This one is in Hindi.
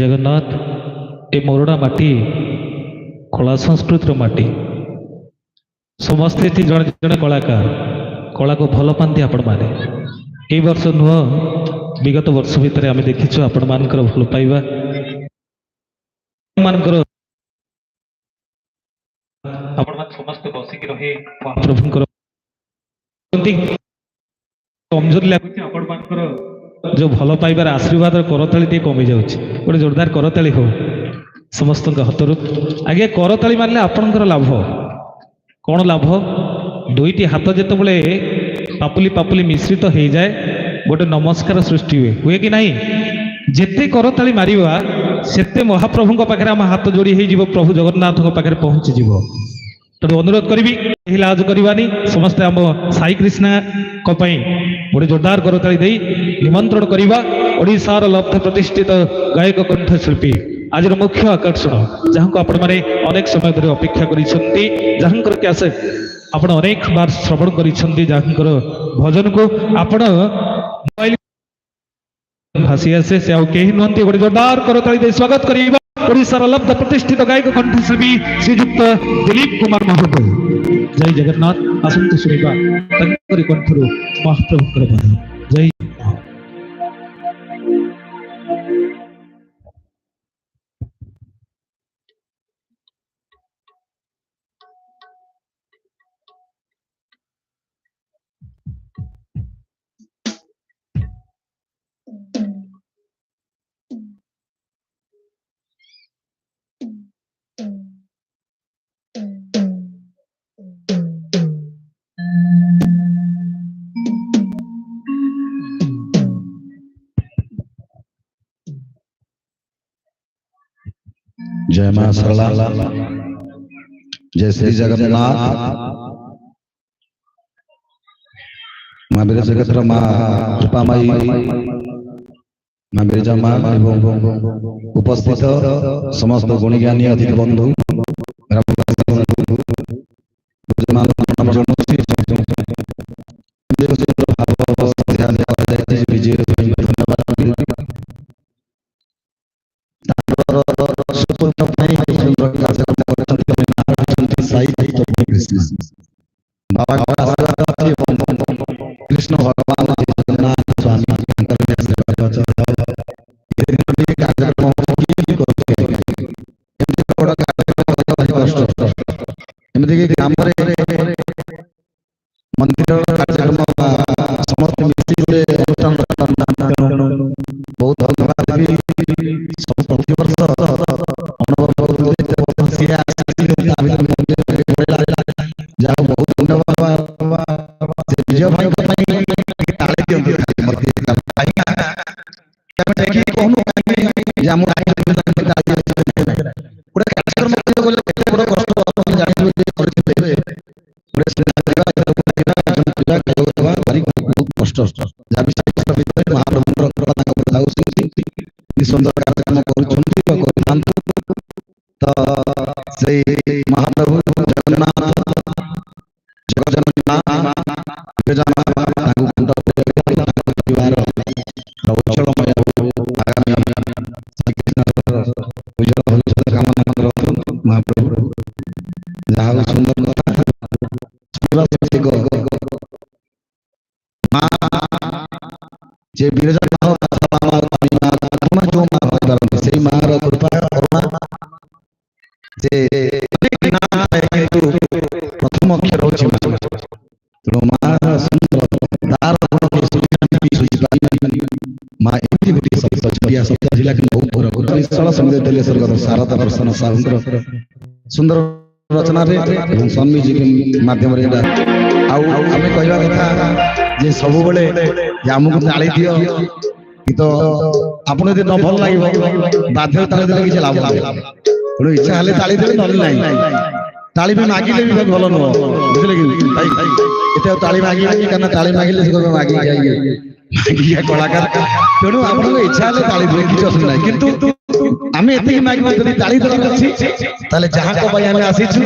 जगन्नाथ ए मोरडा माटी कला संस्कृतिर माटी समस्ते जड़े जड़े कलाकार कला को भल पाती आपण मैंने ये वर्ष नुह विगत वर्ष भितर आम देखीचु आपण मानकर भल पाइबा मानकर आपण मान समस्त बसिक रहे महाप्रभुंकर कमजोर लगुच आपण मानकर जो भल पाइबार आशीर्वाद करताली टे कमी जाउछि गोटे जोरदार करताली हो समस्त हाथरू आगे करताली मारले आपणकर लाभ कौन लाभ दुईटी हाथ जिते बड़े पापुली पापुली मिश्रित हो जाए गोटे नमस्कार सृष्टि हुए हुए कि नहीं जिते करताली मारिबा सेते महाप्रभु पाखे आम हाथ जोड़ी हो प्रभु जगन्नाथ पाखे पहुंची जीव तेणु अनुरोध करी लाज करवानी समस्ते आम साई कृष्णा गोटे जोरदार करताली दे निमंत्रण करवा ओडिशार लब्ध प्रतिष्ठित गायक कंठशिल्पी आज मुख्य आकर्षण जहाँ आपण मैंने अनेक समय धरी अपेक्षा कर कैसेट आपण अनेक बार श्रवण कर भजन को आपण मोबाइल भासी आसे से कहीं नुहति गोटे जोरदार करताली दे स्वागत करवा ओडिशार लब्ध प्रतिष्ठित गायक कंठशिल्पी श्रीजुक्त दिलीप कुमार महाप्रभु जय जगन्नाथ आसंत शुणा कंठरू महाप्रभु जय जय मां सरला जय श्री जगन्नाथ मां मेरे जगत मां कृपामयी मां बिरजा मां उपस्थित समस्त गुणज्ञानी अतिथि बंधु कृष्ण भगवान जगन्नाथ स्वामी मंदिर कार्यक्रम समस्त मिश्र अनुष्ठान बहुत धन्यवाद प्रतिवर्ष जहाँ बहुत धन्यवाद विजय भाई सुंदर कार्यक्रम महाप्रभु जे बिरजा से मार कृपा करुणा जे प्रथम अक्षर होछि तेणु मां सुंदर तार मां एति गोटे शब्द छड़िया शब्द जिला के बहुत पूरा निश्चल संगीत देले स्वर्गत शारदा दर्शन साहुंद्र सुंदर रचना रे एवं स्वामी जी के माध्यम रे आमे कहवा कथा जे सब बेले हमको ताली दियो कि तो आपण यदि न भल लागिबो बाध्य ताली देले किछ लाभ तेणु इच्छा हेले ताली देले नले नाही ताली भी मागिले भी भल न बुझले कि भाई एते ताली मागिले कारण ताली मागिले से मागी मागिया कलाकार तेणु आपण इच्छा हेले ताली देले किछ असुविधा नाही किंतु आमे एते मागिबो यदि ताली देले अछि ताले जहां को भाई आमे आसीछु